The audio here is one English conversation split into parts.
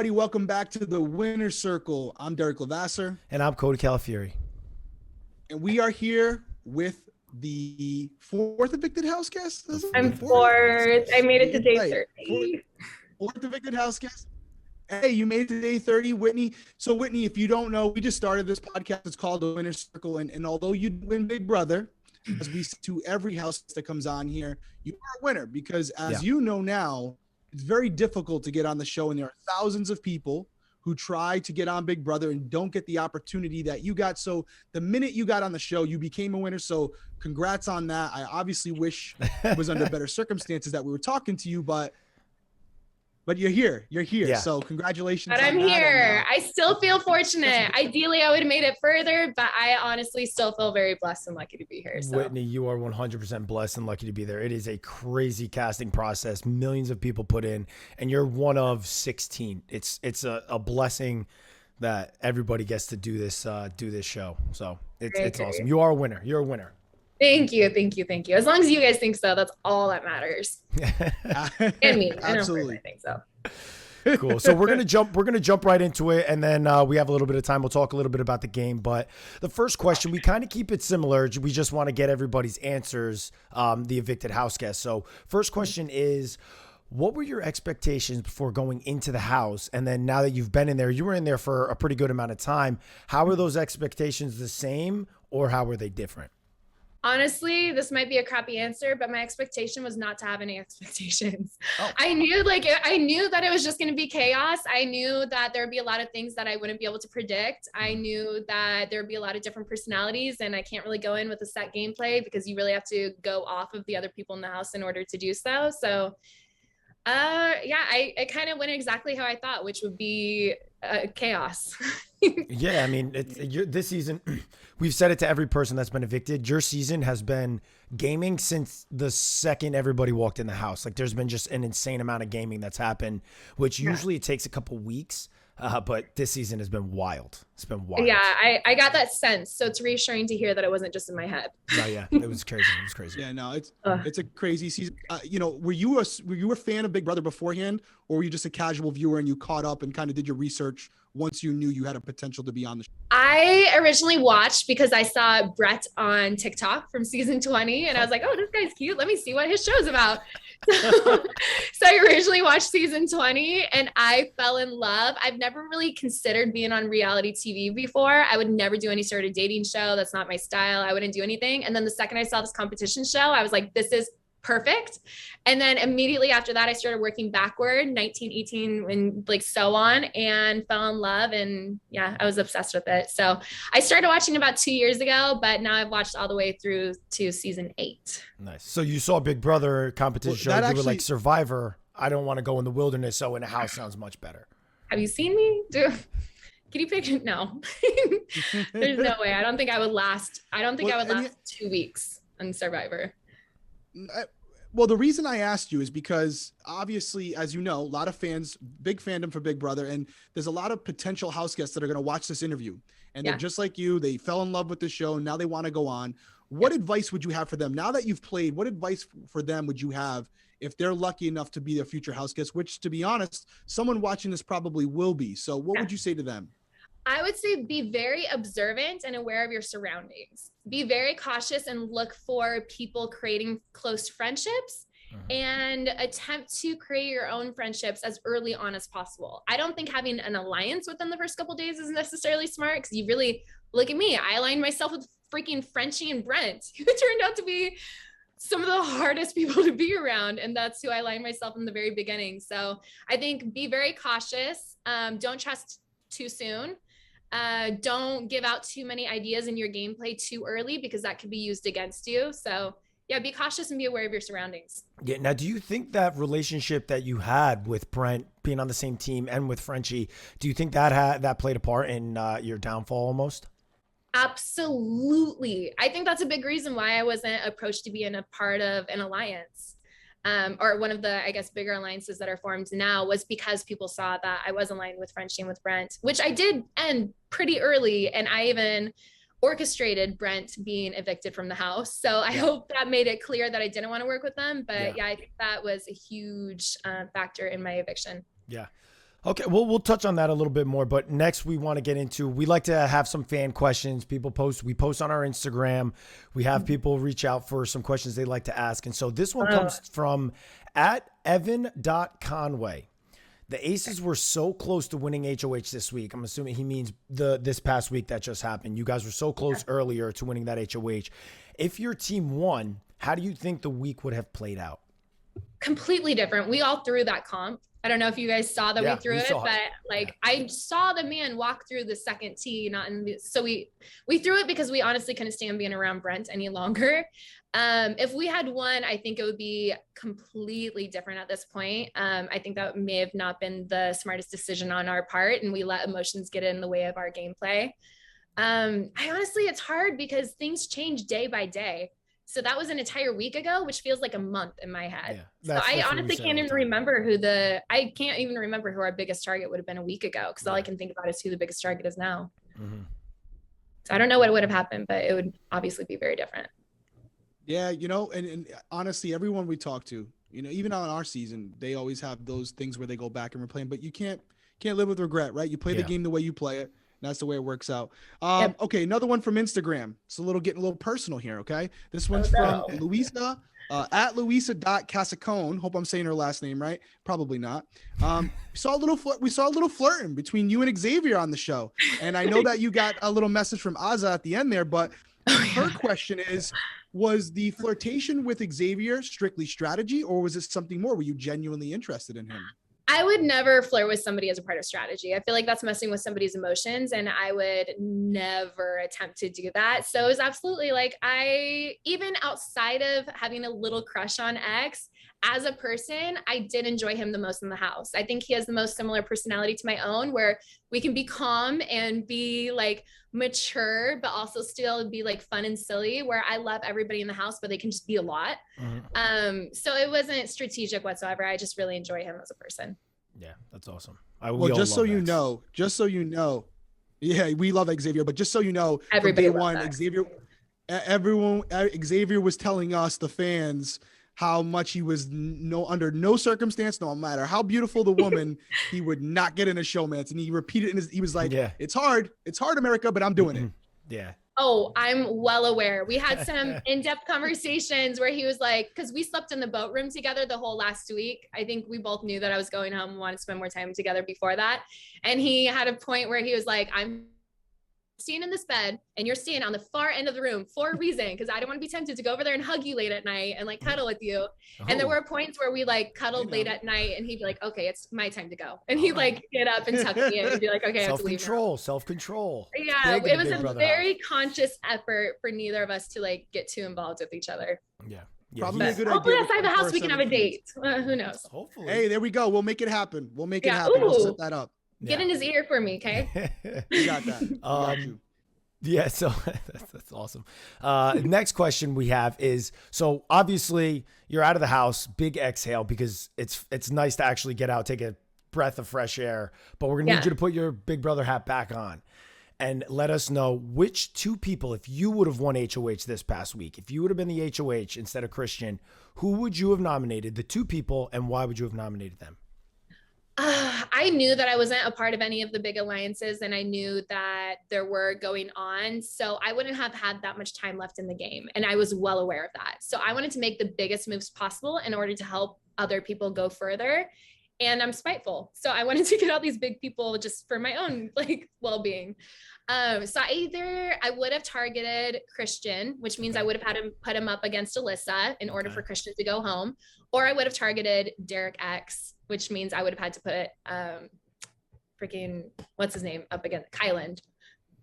everybody. Welcome back to the Winner's Circle. I'm Derrick Lavasser. And I'm Cody Calafieri. And we are here with the fourth evicted house guest. I'm fourth. I made it to day 30. Fourth evicted house guest. Hey, you made it to day 30, Whitney. So, Whitney, if you don't know, we just started this podcast. It's called The Winner's Circle. And although you win Big Brother, as we say to every house that comes on here, you are a winner because, as you know now, it's very difficult to get on the show. And there are thousands of people who try to get on Big Brother and don't get the opportunity that you got. So the minute you got on the show, you became a winner. So congrats on that. I obviously wish it was under better circumstances that we were talking to you, but you're here. Yeah. So congratulations. But I'm here. I still feel fortunate. Ideally, I would have made it further, but I honestly still feel very blessed and lucky to be here. So. Whitney, you are 100% blessed and lucky to be there. It is a crazy casting process. Millions of people put in, and you're one of 16. It's a blessing that everybody gets to do this show. So it's awesome. You are a winner. You're a winner. Thank you. As long as you guys think so, that's all that matters. And me. Absolutely. I think so. Cool. So we're gonna jump right into it, and then we have a little bit of time. We'll talk a little bit about the game. But the first question, we kind of keep it similar. We just want to get everybody's answers. The evicted house guest. So first question is, what were your expectations before going into the house? And then now that you've been in there, you were in there for a pretty good amount of time. How were those expectations the same, or how were they different? Honestly, this might be a crappy answer, but my expectation was not to have any expectations. Oh. I knew that it was just going to be chaos. I knew that there would be a lot of things that I wouldn't be able to predict. I knew that there would be a lot of different personalities, and I can't really go in with a set gameplay because you really have to go off of the other people in the house in order to do so. So, I kind of went exactly how I thought, which would be chaos. Yeah, I mean, this season, we've said it to every person that's been evicted. Your season has been gaming since the second everybody walked in the house. Like, there's been just an insane amount of gaming that's happened, which usually it takes a couple weeks. But this season has been wild. It's been wild. Yeah, I got that sense. So it's reassuring to hear that it wasn't just in my head. Oh, yeah, it was crazy. Yeah, no, it's a crazy season. Were you a fan of Big Brother beforehand, or were you just a casual viewer and you caught up and kind of did your research once you knew you had a potential to be on the show? I originally watched because I saw Brett on TikTok from season 20, and I was like, oh, this guy's cute. Let me see what his show's about. So I originally watched season 20 and I fell in love. I've never really considered being on reality TV before. I would never do any sort of dating show. That's not my style. I wouldn't do anything. And then the second I saw this competition show, I was like, this is perfect. And then immediately after that, I started working backward, 19, 18, and like so on, and fell in love. And yeah, I was obsessed with it. So I started watching about 2 years ago, but now I've watched all the way through to season 8. Nice. So you saw Big Brother competition show. You were like, Survivor, I don't want to go in the wilderness, so in a house sounds much better. Have you seen me? Can you picture? No. There's no way. I don't think I would last 2 weeks on Survivor. Well, the reason I asked you is because obviously, as you know, a lot of fans, big fandom for Big Brother, and there's a lot of potential house guests that are going to watch this interview. And they're just like you. They fell in love with the show. And now they want to go on. What advice would you have for them? Now that you've played, what advice for them would you have if they're lucky enough to be their future house guest, which, to be honest, someone watching this probably will be. So what would you say to them? I would say be very observant and aware of your surroundings. Be very cautious and look for people creating close friendships and attempt to create your own friendships as early on as possible. I don't think having an alliance within the first couple of days is necessarily smart because you really look at me. I aligned myself with freaking Frenchie and Brent, who turned out to be some of the hardest people to be around. And that's who I aligned myself in the very beginning. So I think be very cautious. Don't trust too soon. Don't give out too many ideas in your gameplay too early because that could be used against you. So yeah, be cautious and be aware of your surroundings. Yeah. Now, do you think that relationship that you had with Brent being on the same team and with Frenchie, do you think that played a part in your downfall almost? Absolutely. I think that's a big reason why I wasn't approached to be in a part of an alliance. Or one of the, I guess, bigger alliances that are formed now was because people saw that I was aligned with Frenchie and with Brent, which I did end pretty early. And I even orchestrated Brent being evicted from the house. So I hope that made it clear that I didn't want to work with them. But yeah I think that was a huge factor in my eviction. Yeah. Okay, well, we'll touch on that a little bit more, but next we want to get into, we like to have some fan questions. We post on our Instagram. We have people reach out for some questions they'd like to ask. And so this one comes from @Evan.Conway. The Aces were so close to winning HOH this week. I'm assuming he means this past week that just happened. You guys were so close earlier to winning that HOH. If your team won, how do you think the week would have played out? Completely different. We all threw that comp. I don't know if you guys saw that we threw it, but I saw the man walk through the second tee. So we threw it because we honestly couldn't stand being around Brent any longer. If we had won, I think it would be completely different at this point. I think that may have not been the smartest decision on our part, and we let emotions get in the way of our gameplay. It's hard because things change day by day. So that was an entire week ago, which feels like a month in my head. Yeah, so I honestly can't even remember who our biggest target would have been a week ago, because all I can think about is who the biggest target is now. Mm-hmm. So I don't know what would have happened, but it would obviously be very different. Yeah, and honestly, everyone we talk to, even on our season, they always have those things where they go back and replay them, but you can't live with regret, right? You play the game the way you play it. That's the way it works out. Okay, another one from Instagram. It's getting a little personal here, okay? This one's from Louisa, @Louisa.Casacone. Hope I'm saying her last name right. Probably not. We saw a little flirting between you and Xavier on the show. And I know that you got a little message from Azza at the end there, but her question is, was the flirtation with Xavier strictly strategy, or was it something more? Were you genuinely interested in him? I would never flirt with somebody as a part of strategy. I feel like that's messing with somebody's emotions, and I would never attempt to do that. So it was absolutely even outside of having a little crush on X, as a person, I did enjoy him the most in the house. I think he has the most similar personality to my own, where we can be calm and be mature, but also still be fun and silly, where I love everybody in the house, but they can just be a lot. Mm-hmm. So it wasn't strategic whatsoever. I just really enjoy him as a person. Yeah, that's awesome. Just so you know, yeah, we love Xavier, but just so you know, everybody from day one, Xavier was telling us, the fans, how much he was under no circumstance, no matter how beautiful the woman, he would not get in a showmance. And he repeated he was like, it's hard, America, but I'm doing it. Yeah. Oh, I'm well aware. We had some in-depth conversations where he was because we slept in the boat room together the whole last week. I think we both knew that I was going home and wanted to spend more time together before that. And he had a point where he was like, I'm staying in this bed and you're staying on the far end of the room for a reason, because I don't want to be tempted to go over there and hug you late at night and cuddle with you. And there were points where we cuddled late at night, and he'd be like, okay, it's my time to go, and he'd get up and tuck me in and be like, okay, I have to leave now. Self-control. Yeah, it was a very conscious effort for neither of us to get too involved with each other. Yeah. Probably a good hopefully idea. Outside the house we can have a date. Who knows? Hopefully. Hey, there we go. We'll make it happen. We'll set that up. Get in his ear for me, okay? You got that. Yeah, so that's awesome. Next question we have is, so obviously you're out of the house, big exhale, because it's nice to actually get out, take a breath of fresh air, but we're gonna need you to put your big brother hat back on and let us know which two people, if you would have won HOH this past week, if you would have been the HOH instead of Christian, who would you have nominated, the two people, and why would you have nominated them? I knew that I wasn't a part of any of the big alliances, and I knew that there were going on. So I wouldn't have had that much time left in the game. And I was well aware of that. So I wanted to make the biggest moves possible in order to help other people go further. And I'm spiteful. So I wanted to get all these big people just for my own well-being. So I would have targeted Christian, which means I would have had him put him up against Alyssa in order for Christian to go home. Or I would have targeted Derrick X, which means I would have had to put what's his name up against Kyland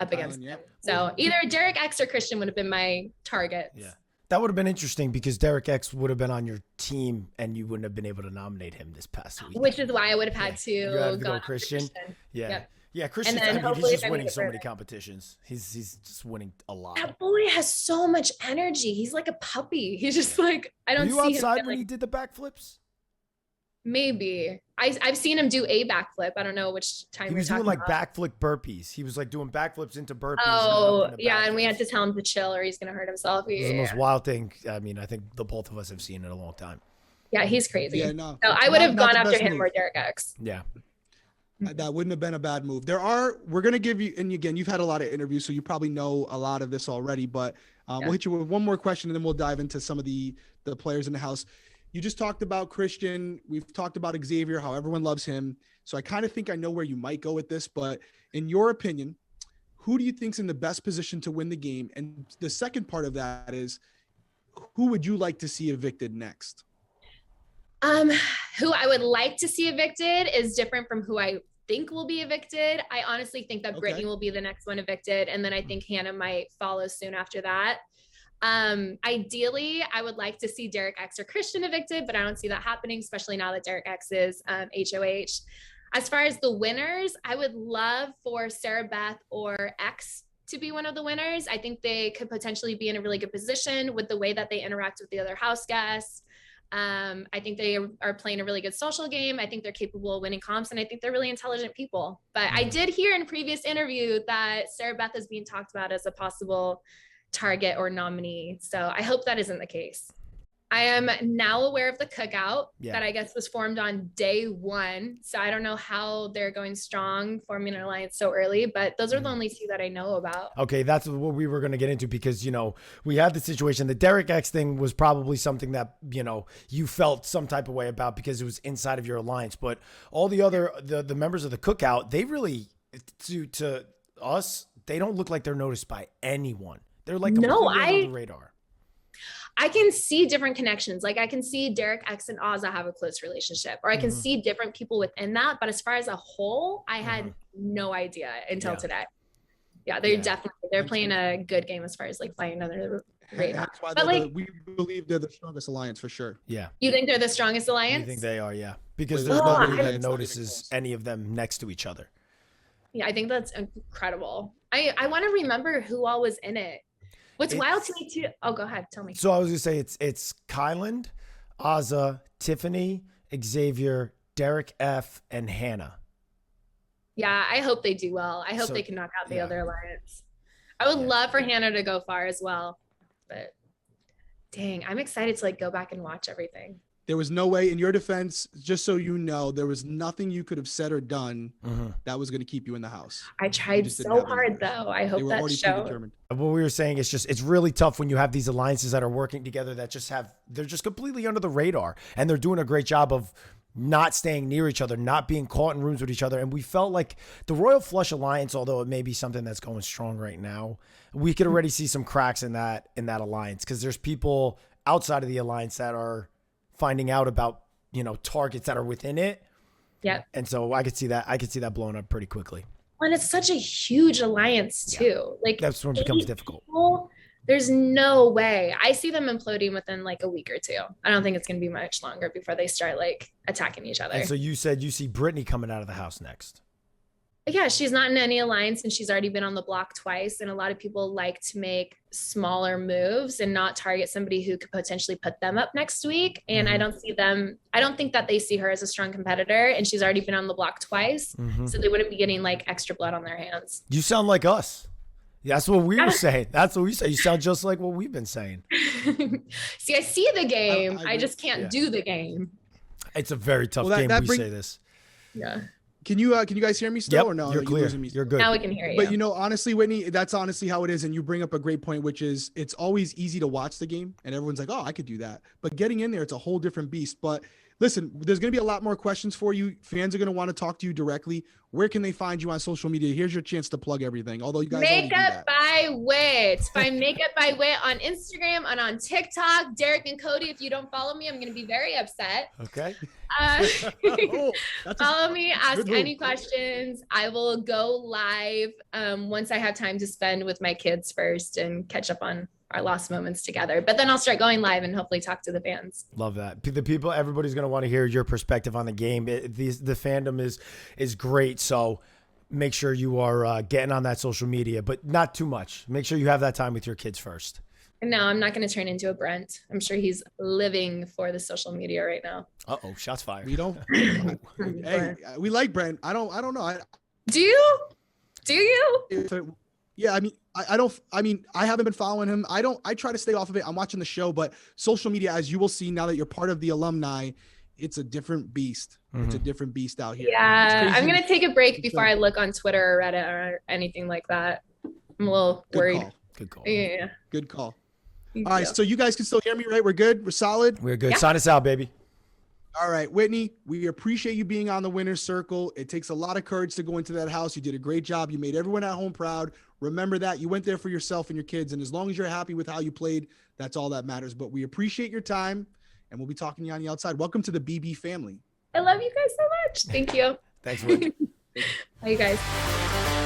up against him. So either Derrick X or Christian would have been my targets. Yeah. That would have been interesting because Derrick X would have been on your team and you wouldn't have been able to nominate him this past week. Which is why I would have had to go Christian. Yeah. Yep. Yeah, Christian. He's just winning so many competitions. He's just winning a lot. That boy has so much energy. He's like a puppy. He's just I don't see him. Were you outside when he did the backflips? Maybe. I've seen him do a backflip. I don't know which time he was doing backflip burpees. He was doing backflips into burpees. Oh, yeah, and we had to tell him to chill or he's gonna hurt himself. It was the most wild thing. I mean, I think the both of us have seen in a long time. Yeah, he's crazy. Yeah, no. So I would have gone after him or Derrick X. Yeah. That wouldn't have been a bad move. We're going to give you, and again, you've had a lot of interviews, so you probably know a lot of this already, but we'll hit you with one more question and then we'll dive into some of the players in the house. You just talked about Christian. We've talked about Xavier, how everyone loves him. So I kind of think I know where you might go with this, but in your opinion, who do you think's in the best position to win the game? And the second part of that is, who would you like to see evicted next? Who I would like to see evicted is different from who I think will be evicted. I honestly think that Brittany will be the next one evicted. And then I think Hannah might follow soon after that. Ideally, I would like to see Derrick X or Christian evicted, but I don't see that happening, especially now that Derrick X is HOH. As far as the winners, I would love for Sarah Beth or X to be one of the winners. I think they could potentially be in a really good position with the way that they interact with the other house guests. I think they are playing a really good social game. I think they're capable of winning comps, and I think they're really intelligent people. But I did hear in a previous interview that Sarah Beth is being talked about as a possible target or nominee. So I hope that isn't the case. I am now aware of the Cookout that I guess was formed on day 1. So I don't know how they're going strong, forming an alliance so early, but those are the only 2 that I know about. Okay, that's what we were going to get into because, we had the situation. The Derrick X thing was probably something that, you felt some type of way about because it was inside of your alliance. But all the other, the members of the Cookout, they really, to us, they don't look like they're noticed by anyone. They're like completely under the radar. I can see different connections. Like I can see Derrick X and Ozza have a close relationship, or I can see different people within that. But as far as a whole, I had no idea until today. Yeah, they're playing a good game as far as like playing under the radar. That's why we believe they're the strongest alliance for sure. Yeah. You think they're the strongest alliance? I think they are, yeah. Because there's nobody that notices any of them next to each other. Yeah, I think that's incredible. I want to remember who all was in it. What's wild to me too? Oh, go ahead. Tell me. So I was gonna say it's Kyland, Ozza, Tiffany, Xavier, Derrick F, and Hannah. Yeah, I hope they do well. I hope they can knock out the other alliance. I would love for Hannah to go far as well, but dang, I'm excited to like go back and watch everything. There was no way, in your defense, just so you know, there was nothing you could have said or done that was going to keep you in the house. I tried so hard, though. I hope that showed. What we were saying is it's really tough when you have these alliances that are working together that they're just completely under the radar, and they're doing a great job of not staying near each other, not being caught in rooms with each other. And we felt like the Royal Flush Alliance, although it may be something that's going strong right now, we could already see some cracks in that alliance because there's people outside of the alliance that are finding out about, targets that are within it. Yeah. And so I could see that blowing up pretty quickly. And it's such a huge alliance too. Like that's when it becomes difficult. There's no way. I see them imploding within like a week or 2. I don't think it's going to be much longer before they start like attacking each other. And so you said you see Brittany coming out of the house next. Yeah, she's not in any alliance and she's already been on the block twice. And a lot of people like to make smaller moves and not target somebody who could potentially put them up next week. And I don't think that they see her as a strong competitor, and she's already been on the block twice. So they wouldn't be getting like extra blood on their hands. You sound like us. That's what we were saying. That's what we say. You sound just like what we've been saying. See, I see the game. I just can't do the game. It's a very tough game. Say this. Yeah. Can you guys hear me still or no? You're clear. You're good. Now we can hear you. But honestly, Whitney, that's honestly how it is. And you bring up a great point, which is it's always easy to watch the game and everyone's like, oh, I could do that. But getting in there, it's a whole different beast. But listen, there's going to be a lot more questions for you. Fans are going to want to talk to you directly. Where can they find you on social media? Here's your chance to plug everything. Although you guys Makeup by Wit. Find Makeup by Wit on Instagram and on TikTok. Derrick and Cody. If you don't follow me, I'm going to be very upset. Okay. Follow me. Ask any questions. I will go live once I have time to spend with my kids first and catch up on our lost moments together. But then I'll start going live and hopefully talk to the fans. Love that. The people, everybody's going to want to hear your perspective on the game. The fandom is great. So make sure you are getting on that social media, but not too much. Make sure you have that time with your kids first. No, I'm not going to turn into a Brent. I'm sure he's living for the social media right now. Uh-oh, shots fired. We don't. Hey, we like Brent. I don't know. Do you? Yeah, I mean, I haven't been following him. I try to stay off of it. I'm watching the show, but social media, as you will see now that you're part of the alumni, it's a different beast. It's a different beast out here. Yeah, I'm gonna take a break before I look on Twitter or Reddit or anything like that. I'm a little worried. Good call. Yeah. Good call. All right, so you guys can still hear me, right? We're good. We're solid. We're good. Yeah. Sign us out, baby. All right, Whitney, we appreciate you being on the winner's circle. It takes a lot of courage to go into that house. You did a great job. You made everyone at home proud. Remember that. You went there for yourself and your kids. And as long as you're happy with how you played, that's all that matters. But we appreciate your time, and we'll be talking to you on the outside. Welcome to the BB family. I love you guys so much. Thank you. Thanks, Whitney. Bye, you guys.